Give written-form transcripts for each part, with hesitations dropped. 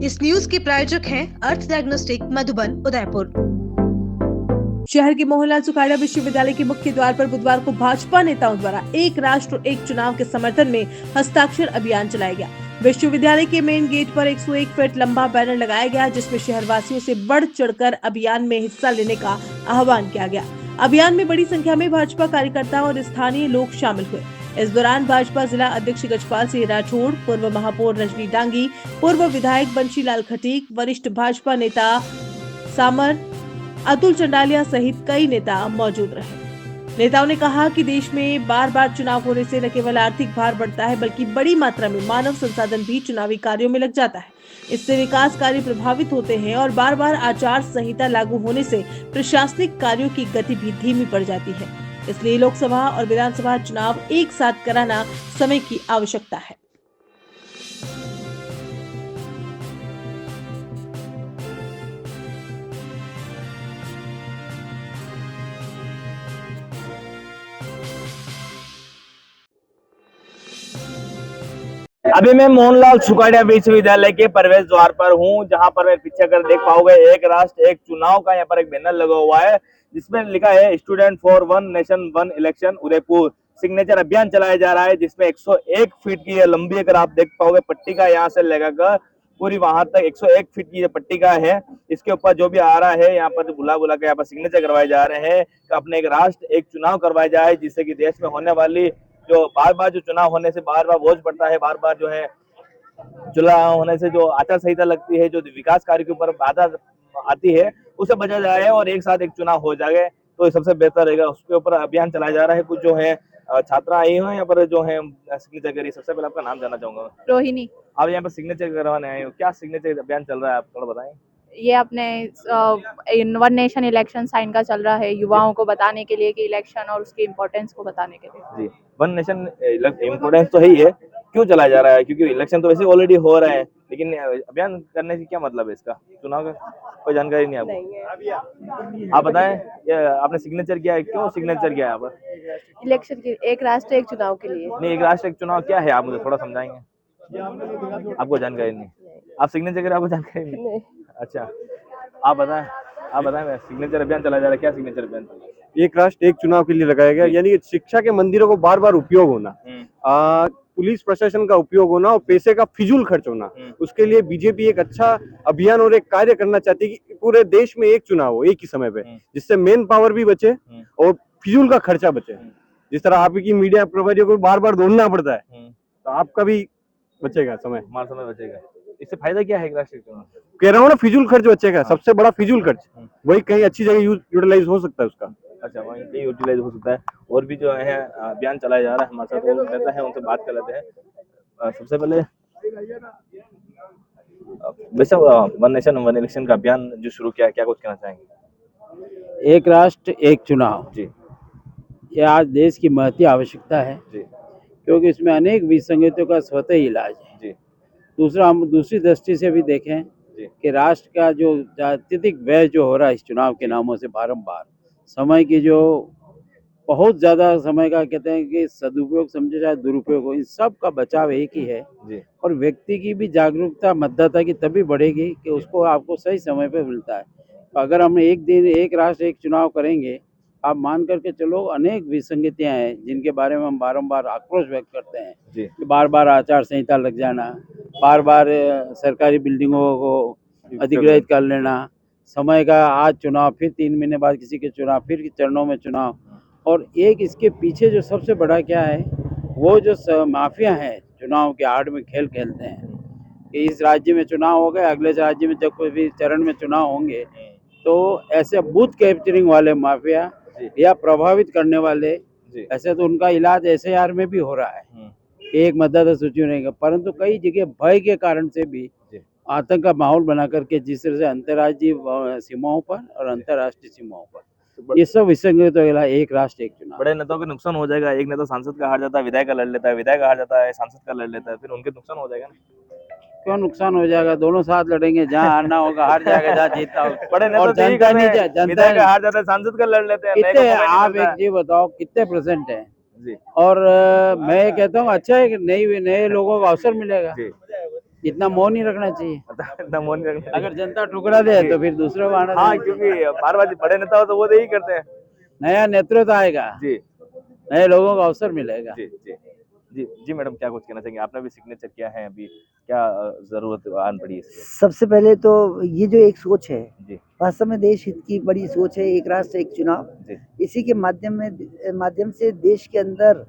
इस न्यूज के प्रायोजक हैं अर्थ डायग्नोस्टिक मधुबन उदयपुर। शहर के मोहनलाल सुखाड़ा विश्वविद्यालय के मुख्य द्वार पर बुधवार को भाजपा नेताओं द्वारा एक राष्ट्र एक चुनाव के समर्थन में हस्ताक्षर अभियान चलाया गया। विश्वविद्यालय के मेन गेट पर 101 फीट लंबा बैनर लगाया गया, जिसमें शहरवासियों से बढ़ चढ़कर अभियान में हिस्सा लेने का आह्वान किया गया। अभियान में बड़ी संख्या में भाजपा कार्यकर्ता और स्थानीय लोग शामिल हुए। इस दौरान भाजपा जिला अध्यक्ष गजपाल सिंह राठौड़, पूर्व महापौर रजनी डांगी, पूर्व विधायक बंशीलाल खटीक, वरिष्ठ भाजपा नेता सामर अतुल चंडालिया सहित कई नेता मौजूद रहे। नेताओं ने कहा कि देश में बार बार चुनाव होने से न केवल आर्थिक भार बढ़ता है, बल्कि बड़ी मात्रा में मानव संसाधन भी चुनावी कार्यों में लग जाता है। इससे विकास कार्य प्रभावित होते हैं और बार बार आचार संहिता लागू होने से प्रशासनिक कार्यों की गति भी धीमी पड़ जाती है। इसलिए लोकसभा और विधानसभा चुनाव एक साथ कराना समय की आवश्यकता है। अभी मैं मोहनलाल सुखाड़िया विश्वविद्यालय के प्रवेश द्वार पर हूं, जहां पर मैं पीछे कर देख पाओगे एक राष्ट्र एक चुनाव का यहाँ पर एक बैनर लगा हुआ है, जिसमें लिखा है student for one nation one election Udaipur. Signature अभियान चलाया जा रहा है, जिसमें 101 फीट की लंबी, अगर आप देख पाओगे पट्टिका यहाँ से लगाकर पूरी वहां तक 101 फीट की पट्टिका है। इसके ऊपर जो भी आ रहा है यहाँ पर बुला बुला के यहाँ पर सिग्नेचर करवाए जा रहे हैं कि अपने एक राष्ट्र एक चुनाव करवाया जाए, जिससे कि देश में होने वाली जो बार बार जो चुनाव होने से बार बार बोझ पड़ता है, बार बार जो है चुनाव होने से जो आचार संहिता लगती है, जो विकास कार्य के ऊपर बाधा आती है, उसे बचा जाए और एक साथ एक चुनाव हो जाए तो ये सबसे बेहतर रहेगा। उसके ऊपर अभियान चलाया जा रहा है। कुछ जो है छात्रा आई हैं यहाँ पर जो है सिग्नेचर करी। सबसे पहले आपका नाम जानना चाहूंगा। रोहिणी। आप यहाँ पर सिग्नेचर करवाने आए हो, क्या सिग्नेचर अभियान चल रहा है, आप थोड़ा बताएं। ये अपने वन नेशन इलेक्शन साइन का चल रहा है, युवाओं को बताने के लिए कि इलेक्शन और उसकी इम्पोर्टेंस को बताने के लिए। जी, वन नेशन इम्पोर्टेंस तो है ही है। क्यों चलाया जा रहा है? क्योंकि इलेक्शन तो वैसे ऑलरेडी हो रहा है, लेकिन अभियान करने से क्या मतलब है इसका? चुनाव का कोई जानकारी नहीं आपको? आप बताएं, आपने सिग्नेचर किया है, क्यों सिग्नेचर किया है यहाँ पर? इलेक्शन के एक राष्ट्र एक चुनाव के लिए। नहीं, एक राष्ट्र एक चुनाव क्या है, आप मुझे थोड़ा समझाएंगे? आपको जानकारी नहीं? आप सिग्नेचर करें, आपको जानकारी नहीं? अच्छा, आप बताएं सिग्नेचर अभियान चलाया जा रहा है, क्या सिग्नेचर अभियान चल रहा है? एक राष्ट्र एक चुनाव के लिए लगाया गया, यानी कि शिक्षा के मंदिरों को बार बार उपयोग होना, पुलिस प्रशासन का उपयोग होना और पैसे का फिजूल खर्च होना, उसके लिए बीजेपी एक अच्छा अभियान और एक कार्य करना चाहती है कि पूरे देश में एक चुनाव हो एक ही समय पे, जिससे मेन पावर भी बचे और फिजूल का खर्चा बचे। जिस तरह आपकी मीडिया प्रभारियों को बार बार दौड़ना पड़ता है, तो आपका भी बचेगा समय, हमारा समय बचेगा। इससे फायदा क्या है राष्ट्रीय चुनाव? कह रहा हूँ ना, फिजूल खर्च बचेगा। सबसे बड़ा फिजूल खर्च वही कहीं अच्छी जगह यूटिलाइज हो सकता है उसका। अच्छा, वहीं पे यूटिलाइज हो सकता है। और भी जो है अभियान चलाया जा रहा है, हमारे साथ लोग रहता है, उनसे बात कर लेते हैं। सबसे पहले वैसे वन नेशन वन इलेक्शन का अभियान जो शुरू किया है, क्या कुछ कहना चाहेंगे? एक राष्ट्र एक चुनाव जी, ये आज देश की महती आवश्यकता है जी, क्योंकि इसमें अनेक विसंगतियों का स्वतः इलाज है। जी, दूसरा, हम दूसरी दृष्टि से भी देखें कि राष्ट्र का जो अत्यधिक व्यय जो हो रहा है इस चुनाव के नामों से बारंबार, समय की जो बहुत ज़्यादा समय का कहते हैं कि सदुपयोग समझे चाहे दुरुपयोग हो, इन सब का बचाव एक ही है। जी, और व्यक्ति की भी जागरूकता मतदाता की तभी बढ़ेगी कि उसको आपको सही समय पे मिलता है। तो अगर हम एक दिन एक राष्ट्र एक चुनाव करेंगे, आप मान करके चलो अनेक विसंगतियां हैं जिनके बारे में हम बारंबार आक्रोश व्यक्त करते हैं कि बार बार आचार संहिता लग जाना, बार बार सरकारी बिल्डिंगों को अधिग्रहित कर लेना, समय का आज चुनाव, फिर 3 महीने बाद किसी के चुनाव, फिर चरणों में चुनाव। और एक इसके पीछे जो सबसे बड़ा क्या है, वो जो माफिया है चुनाव के आड़ में खेल खेलते हैं कि इस राज्य में चुनाव हो गए, अगले राज्य में जब कोई भी चरण में चुनाव होंगे तो ऐसे बूथ कैप्चरिंग वाले माफिया या प्रभावित करने वाले, ऐसे तो उनका इलाज SIR में भी हो रहा है, एक मतदाता सूची रहेगा, परंतु कई जगह भय के कारण से भी आतंक का माहौल बना करके जिस तरह से अंतर्राज्यीय सीमाओं पर और अंतर्राष्ट्रीय सीमाओं पर ये सब विसंगत तो एक राष्ट्र एक चुनाव। बड़े नेताओं का नुकसान हो जाएगा। एक नेता सांसद का हार जाता है, विधायक का लड़ लेता है, विधायक का हार जाता है, सांसद का लड़ लेता है, फिर उनके नुकसान हो जाएगा ना? क्यों नुकसान हो जाएगा? दोनों साथ लड़ेंगे, जहाँ हारना होगा हार जाएगा, जहाँ जीतना होगा। बड़े नेता और जनता नहीं, जनता का हार जाता है, सांसद का लड़ लेते हैं। कितने, आप एक चीज बताओ कितने % है जी? और मैं कहता हूँ अच्छा है कि नए लोगों को अवसर मिलेगा। इतना मोह नहीं रखना चाहिए। इतना मोह नहीं रखना अगर जनता ठुकरा दे तो फिर दूसरा बहाना हाँ, देना क्योंकि बार बार बड़े नेता हो तो वो तो यही करते हैं। नया नेतृत्व आएगा, जी नए लोगों को अवसर मिलेगा। जी जी जी जी मैडम, क्या कुछ कहना चाहेंगे? आपने भी सिग्नेचर किया है अभी, क्या जरूरत आन पड़ी इसकी? सबसे पहले तो ये जो एक सोच है, जी वास्तव में देश हित की बड़ी सोच है, एक राष्ट्र एक चुनाव। जी इसी के माध्यम से देश के अंदर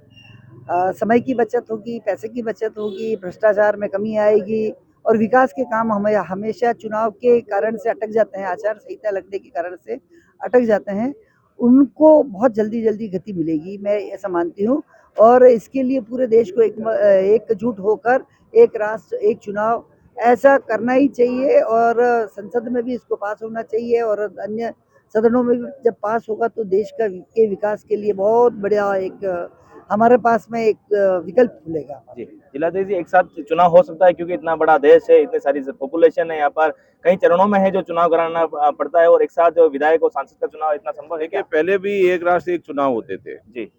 समय की बचत होगी, पैसे की बचत होगी, भ्रष्टाचार में कमी आएगी और विकास के काम हमें हमेशा चुनाव के कारण से अटक जाते हैं, आचार संहिता लगने के कारण से अटक जाते हैं, उनको बहुत जल्दी जल्दी गति मिलेगी, मैं ऐसा मानती हूँ। और इसके लिए पूरे देश को एकजुट होकर एक राष्ट्र एक चुनाव ऐसा करना ही चाहिए और संसद में भी इसको पास होना चाहिए और अन्य सदनों में भी जब पास होगा तो देश के विकास के लिए बहुत बढ़िया एक हमारे पास में एक विकल्प खुलेगा। जी जिलाधीश जी, एक साथ चुनाव हो सकता है क्योंकि इतना बड़ा देश है, इतनी सारी पॉपुलेशन है यहाँ पर, कई चरणों में है जो चुनाव कराना पड़ता है, और एक साथ जो विधायक और सांसद का चुनाव इतना संभव है देखिए क्या? पहले भी एक राष्ट्र एक चुनाव होते थे, जी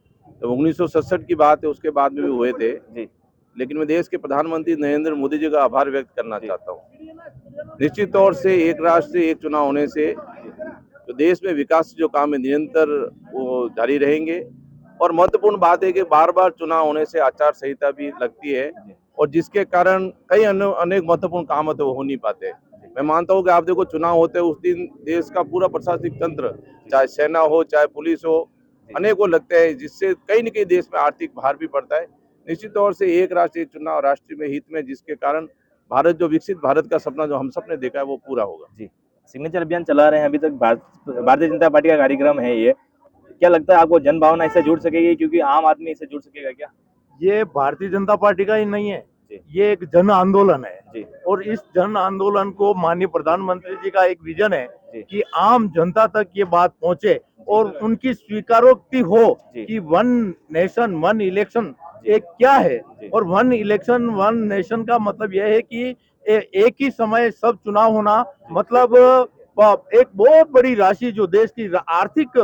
तो 1967 की बात है, उसके बाद में भी हुए थे। जी लेकिन मैं देश के प्रधानमंत्री नरेंद्र मोदी जी का आभार व्यक्त करना चाहता हूँ। निश्चित तौर से एक राष्ट्र एक चुनाव होने से तो देश में विकास जो काम है निरंतर वो जारी रहेंगे। और महत्वपूर्ण बात है कि बार बार चुनाव होने से आचार संहिता भी लगती है और जिसके कारण कई अनेक महत्वपूर्ण काम होते वो हो नहीं पाते। मैं मानता हूँ कि आप देखो चुनाव होते हैं उस दिन देश का पूरा प्रशासनिक तंत्र, चाहे सेना हो चाहे पुलिस हो, अनेकों लगते हैं, जिससे कहीं न कहीं देश में आर्थिक भार भी पड़ता है। निश्चित तौर से एक राष्ट्र एक चुनाव राष्ट्र में हित में, जिसके कारण भारत जो विकसित भारत का सपना जो हम सबने देखा है वो पूरा होगा। जी सिग्नेचर अभियान चला रहे हैं अभी तक, भारतीय जनता पार्टी का कार्यक्रम है ये, क्या लगता है आपको जन भावना इससे जुड़ सकेगी, क्योंकि आम आदमी इससे जुड़ सकेगा क्या? ये भारतीय जनता पार्टी का ही नहीं है, जी ये एक जन आंदोलन है। जी और इस जन आंदोलन को माननीय प्रधानमंत्री जी का एक विजन है जी कि आम जनता तक ये बात पहुंचे और उनकी स्वीकारोक्ति हो जी कि वन नेशन वन इलेक्शन एक क्या है। जी और वन इलेक्शन वन नेशन का मतलब यह है कि एक ही समय सब चुनाव होना, मतलब एक बहुत बड़ी राशि जो देश की आर्थिक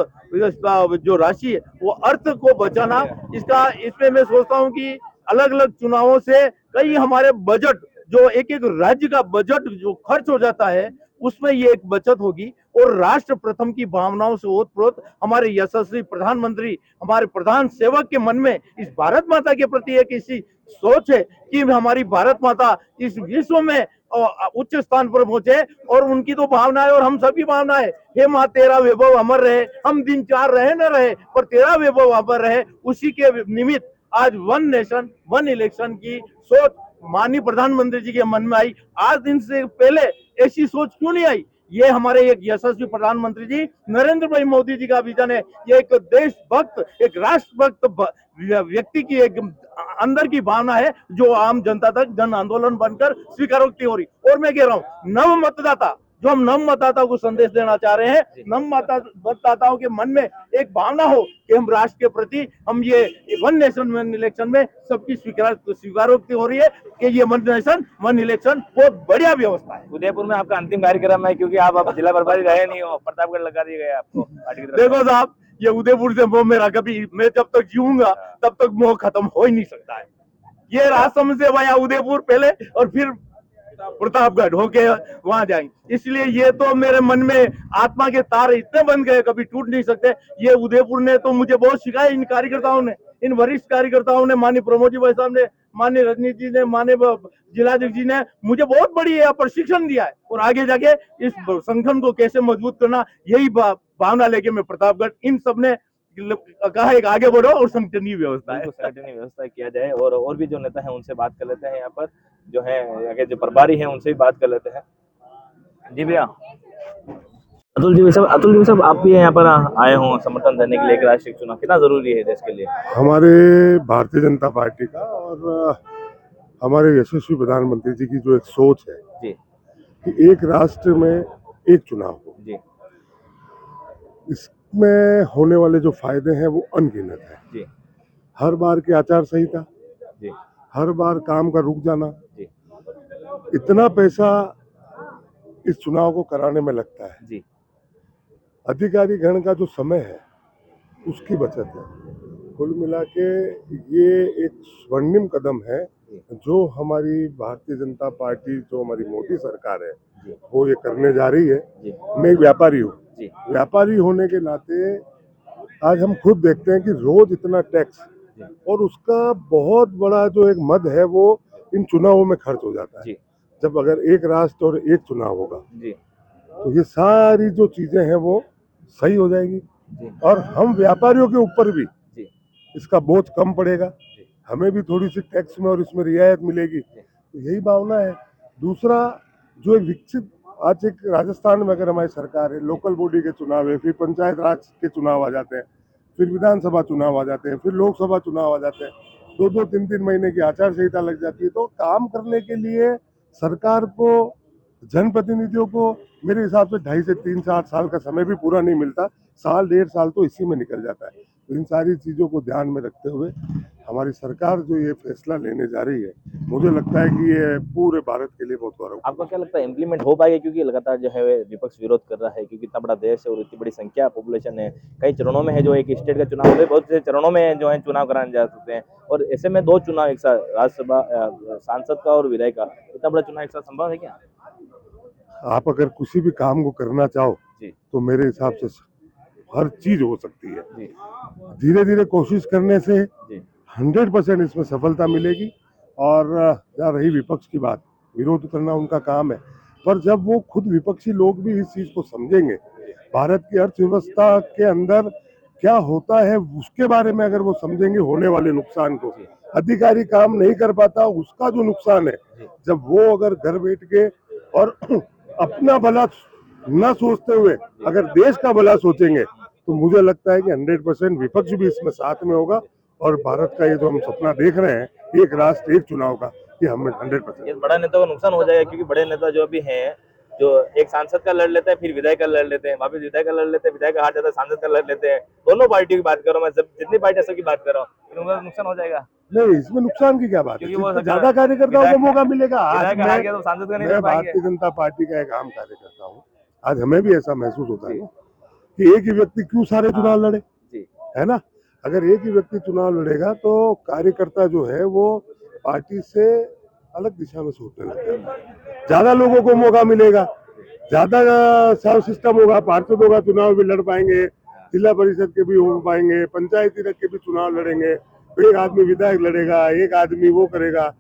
जो राशि है वो अर्थ को बचाना, इसमें मैं सोचता हूँ कि अलग अलग चुनावों से कई हमारे बजट जो एक एक राज्य का बजट जो खर्च हो जाता है उसमें ये एक बचत होगी। और राष्ट्र प्रथम की भावनाओं से ओतप्रोत हमारे यशस्वी प्रधानमंत्री, हमारे प्रधान सेवक के मन में इस भारत माता के प्रति एक ऐसी सोच है कि हमारी भारत माता इस विश्व में उच्च स्थान पर पहुंचे। और उनकी तो भावना है और हम सबकी भावना है, हे माँ तेरा वैभव अमर रहे, हम दिन चार रहे न रहे पर तेरा वैभव अमर रहे। उसी के निमित्त आज वन नेशन वन इलेक्शन की सोच माननीय प्रधानमंत्री जी के मन में आई। आज दिन से पहले ऐसी सोच क्यों नहीं आई? ये हमारे एक यशस्वी प्रधानमंत्री जी नरेंद्र भाई मोदी जी का विजन है। ये एक देशभक्त एक राष्ट्रभक्त व्यक्ति की एक अंदर की भावना है जो आम जनता तक जन आंदोलन बनकर स्वीकारोक्ति हो रही। और मैं कह रहा हूँ नव मतदाता, जो हम नव मतदाताओं को संदेश देना चाह रहे हैं, नव मतदाताओं के मन में एक भावना हो कि हम राष्ट्र के प्रति हम ये वन नेशन वन इलेक्शन में सबकी स्वीकारोक्ति हो रही है कि ये वन नेशन वन इलेक्शन बहुत बढ़िया व्यवस्था है। उदयपुर में आपका अंतिम कार्यक्रम है, क्योंकि आप जिला प्रभारी रहे नहीं हो, प्रतापगढ़ लगा दिए गए आपको पार्टी की तरफ से। देखो साहब, ये उदयपुर से मोह मेरा कभी, मैं जब तक जीऊंगा तब तक मोह खत्म हो ही नहीं सकता है। ये राजसमंद से वहां उदयपुर पहले और फिर प्रतापगढ़ होके वहां जाएंगे, इसलिए ये तो मेरे मन में आत्मा के तार इतने बन गए कभी टूट नहीं सकते। ये उदयपुर ने तो मुझे बहुत सिखाया, इन कार्यकर्ताओं ने, इन वरिष्ठ कार्यकर्ताओं ने, माननीय प्रमोद जी भाई साहब ने, माननीय रजनीश जी ने, माननीय जिलाध्यक्ष जी ने मुझे बहुत बड़ी प्रशिक्षण दिया है। और आगे जाके इस संगठन को कैसे मजबूत करना, यही भावना लेके मैं प्रतापगढ़, इन सब ने कहा एक आगे बढ़ो और संगठनीय व्यवस्था है, संगठनीय व्यवस्था किया जाए। और भी जो नेता है उनसे बात कर लेते हैं, यहाँ पर जो है आगे जो प्रभारी है उनसे भी बात कर लेते हैं। जी भैया, अतुल जी साहब आप भी यहाँ पर आए हो समर्थन देने के लिए, एक राष्ट्रीय चुनाव कितना जरूरी है देश के लिए? हमारे भारतीय जनता पार्टी का और हमारे यशस्वी प्रधानमंत्री जी की जो एक सोच है जी कि एक राष्ट्र में एक चुनाव हो, जी इसमें होने वाले जो फायदे हैं वो अनगिनत है। जी हर बार की आचार संहिता, जी हर बार काम का रुक जाना, जी इतना पैसा इस चुनाव को कराने में लगता है। जी अधिकारी गण का जो समय है उसकी बचत है। कुल मिला के ये एक स्वर्णिम कदम है जो हमारी भारतीय जनता पार्टी, जो हमारी मोदी सरकार है, वो ये करने जा रही है। मैं एक व्यापारी हूँ, व्यापारी होने के नाते आज हम खुद देखते हैं कि रोज इतना टैक्स, और उसका बहुत बड़ा जो एक मद है वो इन चुनावों में खर्च हो जाता है। जब अगर एक राष्ट्र और एक चुनाव होगा तो ये सारी जो चीजें हैं वो सही हो जाएगी, और हम व्यापारियों के ऊपर भी इसका बोझ कम पड़ेगा, हमें भी थोड़ी सी टैक्स में और इसमें रियायत मिलेगी। तो यही भावना है। दूसरा, जो एक विकसित आज एक राजस्थान में अगर हमारी सरकार है, लोकल बॉडी के चुनाव है, फिर पंचायत राज के चुनाव आ जाते हैं, फिर विधानसभा चुनाव आ जाते हैं, फिर लोकसभा चुनाव आ जाते हैं, 2-2, 3-3 महीने की आचार संहिता लग जाती है। तो काम करने के लिए सरकार को, जनप्रतिनिधियों को मेरे हिसाब से 2.5 से 3-4 साल का समय भी पूरा नहीं मिलता, 1-1.5 साल तो इसी में निकल जाता है। तो इन सारी चीज़ों को ध्यान में रखते हुए हमारी सरकार जो ये फैसला लेने जा रही है, मुझे लगता है कि ये पूरे भारत के लिए बहुत गौरव। आपको क्या लगता है इम्प्लीमेंट हो पाएगा? क्योंकि लगातार जो है विपक्ष विरोध कर रहा है, क्योंकि इतना बड़ा देश है और इतनी बड़ी संख्या पॉपुलेशन है, कई चरणों में है, जो एक स्टेट का चुनाव है, बहुत से चरणों में जो है चुनाव कराने जा सकते हैं, और ऐसे में 2 चुनाव एक साथ, राज्यसभा सांसद का और विधायक का, इतना बड़ा चुनाव एक साथ संभव है क्या? आप अगर किसी भी काम को करना चाहो तो मेरे हिसाब से हर चीज हो सकती है। धीरे धीरे कोशिश करने से 100% इसमें सफलता मिलेगी। और जहाँ रही विपक्ष की बात, विरोध करना उनका काम है, पर जब वो खुद विपक्षी लोग भी इस चीज को समझेंगे, भारत की अर्थव्यवस्था के अंदर क्या होता है उसके बारे में अगर वो समझेंगे, होने वाले नुकसान को, अधिकारी काम नहीं कर पाता उसका जो नुकसान है, जब वो अगर घर बैठ के और अपना भला न सोचते हुए अगर देश का भला सोचेंगे, तो मुझे लगता है कि 100% विपक्ष भी इसमें साथ में होगा, और भारत का ये जो हम सपना देख रहे हैं, एक राष्ट्र एक चुनाव का, ये हमें 100%। ये बड़ा नेता को नुकसान हो जाएगा, क्योंकि बड़े नेता जो भी हैं, जो एक सांसद का लड़ लेते हैं, फिर विधायक का लड़ लेते हैं, वापस विधायक का लड़ लेते हैं, विधायक का हार जाता है, सांसद का लड़ लेते हैं, दोनों पार्टियों की बात कर रहा हूँ मैं, जितनी पार्टी सबकी बात कर रहा हूँ, उनका नुकसान हो जाएगा। नहीं, इसमें नुकसान की क्या बात है, क्योंकि वो ज्यादा कार्यकर्ताओं को मौका मिलेगा। विधायक का हार गया तो सांसद का नहीं मैं कर पाएंगे। भारतीय जनता पार्टी का एक आम कार्यकर्ता हूँ, आज हमें भी ऐसा महसूस होता है कि एक ही व्यक्ति क्यों सारे चुनाव लड़े, है ना। अगर एक ही व्यक्ति चुनाव लड़ेगा तो कार्यकर्ता जो है वो पार्टी से अलग दिशा में सोचने लगता है, ज्यादा लोगों को मौका मिलेगा, ज्यादा साउंड सिस्टम होगा, पार्षदों का चुनाव भी लड़ पाएंगे, जिला परिषद के भी हो पाएंगे, पंचायती राज के भी चुनाव लड़ेंगे, एक आदमी विधायक लड़ेगा, एक आदमी वो करेगा।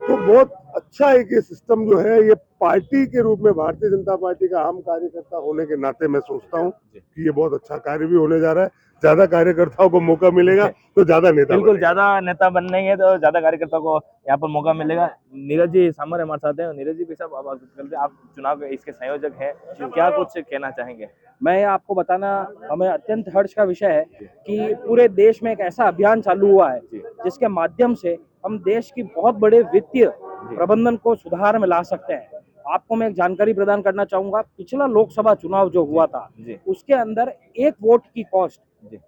तो बहुत अच्छा एक ये सिस्टम जो है, ये पार्टी के रूप में भारतीय जनता पार्टी का आम कार्यकर्ता होने के नाते मैं सोचता हूँ कि ये बहुत अच्छा कार्य भी होने जा रहा है। ज्यादा कार्यकर्ताओं को मौका मिलेगा तो ज्यादा नेता, बिल्कुल ज्यादा नेता बनेंगे तो ज्यादा कार्यकर्ताओं को यहाँ पर मौका मिलेगा। नीरज जी सामने हमारे साथ हैं। नीरज जी साहब, आप चुनाव के इसके संयोजक हैं, क्या कुछ कहना चाहेंगे? मैं आपको बताना, हमें अत्यंत हर्ष का विषय है कि पूरे देश में एक ऐसा अभियान चालू हुआ है जिसके माध्यम से हम देश की बहुत बड़े वित्तीय प्रबंधन को सुधार में ला सकते हैं। आपको मैं एक जानकारी प्रदान करना चाहूंगा, पिछला लोकसभा चुनाव जो हुआ था उसके अंदर एक वोट की कॉस्ट,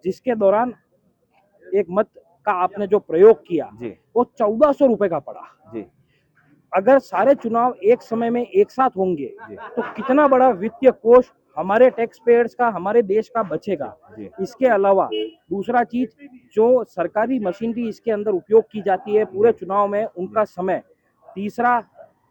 जिसके दौरान एक मत का आपने जो प्रयोग किया वो 1400 रुपए का पड़ा। अगर सारे चुनाव एक समय में एक साथ होंगे तो कितना बड़ा वित्तीय कोष हमारे टैक्स पेयर्स का, हमारे देश का बचेगा। इसके अलावा दूसरा चीज, जो सरकारी मशीनरी इसके अंदर उपयोग की जाती है पूरे चुनाव में, उनका समय। तीसरा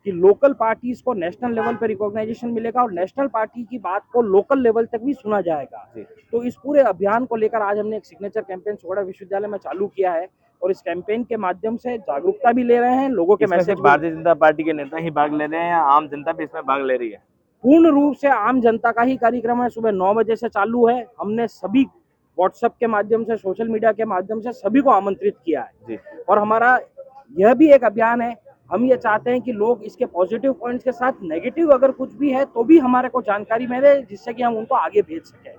कि लोकल पार्टीज को नेशनल लेवल पे रिकॉग्नाइजेशन मिलेगा और नेशनल पार्टी की बात को लोकल लेवल तक भी सुना जाएगा। तो इस पूरे अभियान को लेकर आज हमने एक सिग्नेचर कैंपेन सोगड़ा विश्वविद्यालय में चालू किया है, और इस कैंपेन के माध्यम से जागरूकता भी ले रहे हैं, लोगों के मैसेज। भारतीय जनता पार्टी के नेता ही भाग ले रहे हैं या आम जनता भी इसमें भाग ले रही है? पूर्ण रूप से आम जनता का ही कार्यक्रम है, सुबह 9 बजे से चालू है। हमने सभी व्हाट्सएप के माध्यम से, सोशल मीडिया के माध्यम से सभी को आमंत्रित किया है। और हमारा यह भी एक अभियान है, हम ये चाहते हैं कि लोग इसके पॉजिटिव पॉइंट्स के साथ नेगेटिव अगर कुछ भी है तो भी हमारे को जानकारी मिले, जिससे कि हम उनको आगे भेज सकें,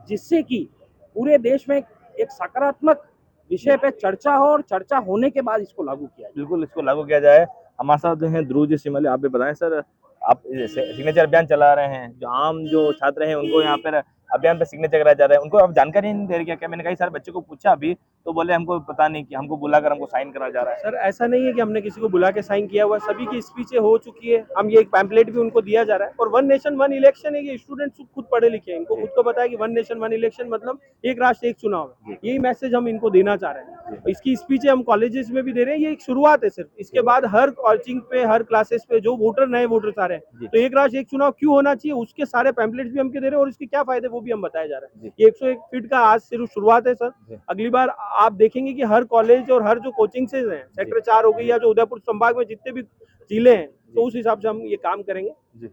जिससे कि पूरे देश में एक सकारात्मक विषय पे चर्चा हो और चर्चा होने के बाद इसको लागू किया जाए। बिल्कुल, इसको लागू किया जाए। हमारे साथ जो है ध्रुव जी शिमले, आप भी बताएं सर, आप सिग्नेचर अभियान चला रहे हैं, जो आम जो छात्र हैं उनको यहाँ पर अभियान पे सिग्नेचर कराया जा रहा है, उनको अब जानकारी नहीं दे रही क्या? मैंने कई सारे बच्चों को पूछा अभी, तो बोले हमको पता नहीं कि हमको बुलाकर हमको साइन करा जा रहा है। सर ऐसा नहीं है कि हमने किसी को बुला के साइन किया हुआ है, सभी की स्पीचें हो चुकी है। हम ये एक पैम्पलेट भी उनको दिया जा रहा है। और वन नेशन वन इलेक्शन है, ये स्टूडेंट्स खुद पढ़े लिखे हैं, इनको खुद को पता है कि वन नेशन वन इलेक्शन मतलब एक राष्ट्र एक चुनाव है। यही मैसेज हम इनको देना चाह रहे हैं। इसकी स्पीचें हम कॉलेजेस में भी दे रहे हैं, ये एक शुरुआत है सिर्फ। इसके बाद हर कोचिंग पे, हर क्लासेस पे जो वोटर नए वोटर्स आ रहे हैं, तो एक राष्ट्र एक चुनाव क्यों होना चाहिए, उसके सारे पैम्पलेट्स भी हम दे रहे हैं और इसके क्या फायदे वो भी हम बताए जा रहे हैं। ये 101 फीट का आज सिर्फ शुरुआत है सर। अगली बार आप देखेंगे कि हर कॉलेज और हर जो कोचिंग से हैं, सेक्टर 4 हो गई या जो उदयपुर संभाग में जितने भी जिले हैं, तो उस हिसाब से हम ये काम करेंगे। जी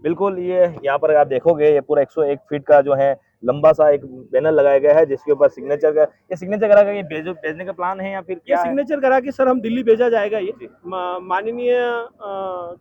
बिल्कुल, ये यहाँ पर आप देखोगे ये पूरा 101 फीट का जो है लंबा सा एक बैनर लगाया गया है, जिसके ऊपर सिग्नेचर का, ये सिग्नेचर करा के भेजने का प्लान है या फिर ये क्या है? सिग्नेचर करा के सर हम दिल्ली भेजा जाएगा ये माननीय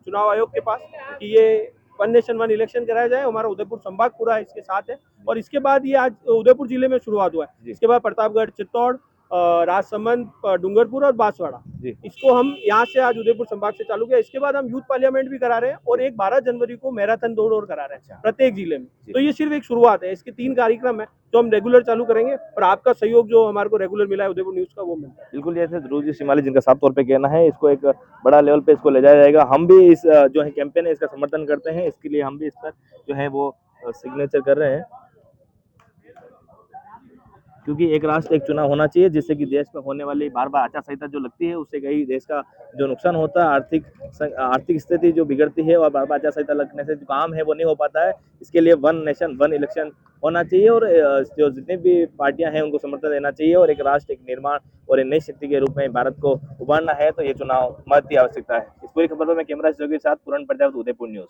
चुनाव आयोग के पास कि ये वन नेशन वन इलेक्शन कराया जाए। हमारा उदयपुर संभाग पूरा इसके साथ है। और इसके बाद ये आज उदयपुर जिले में शुरुआत हुआ है। इसके बाद प्रतापगढ़, चित्तौड़, राजसमंद, डूंगरपुर और बांसवाड़ा, इसको हम यहाँ से आज उदयपुर संभाग से चालू किया। इसके बाद हम यूथ पार्लियामेंट भी करा रहे हैं और एक 12 जनवरी को मैराथन दौड़ और करा रहे हैं प्रत्येक जिले में। तो ये सिर्फ एक शुरुआत है, इसके 3 कार्यक्रम है जो हम रेगुलर चालू करेंगे और आपका सहयोग जो हमारे को रेगुलर मिला है उदयपुर न्यूज का, वो मिलता है। बिल्कुल, जैसे ध्रुव जी शिमाली जिनका साफ तौर पे कहना है, इसको एक बड़ा लेवल पे इसको ले जाया जाएगा। हम भी इस जो है कैंपेन है इसका समर्थन करते हैं, इसके लिए हम भी इस पर जो है वो सिग्नेचर कर रहे हैं, क्योंकि एक राष्ट्र एक चुनाव होना चाहिए, जिससे कि देश में होने वाली बार बार आचार संहिता जो लगती है उससे कई देश का जो नुकसान होता है, आर्थिक स्थिति जो बिगड़ती है और बार बार आचार संहिता लगने से जो काम है वो नहीं हो पाता है। इसके लिए वन नेशन वन इलेक्शन होना चाहिए और जो जितनी भी पार्टियां हैं उनको समर्थन देना चाहिए और एक राष्ट्र एक निर्माण और एक नई शक्ति के रूप में भारत को उभारना है, तो ये चुनाव महत्व की आवश्यकता है। इस पूरी खबर पर मैं कैमरा सहयोगी के साथ पूर्ण प्रजापति, उदयपुर न्यूज।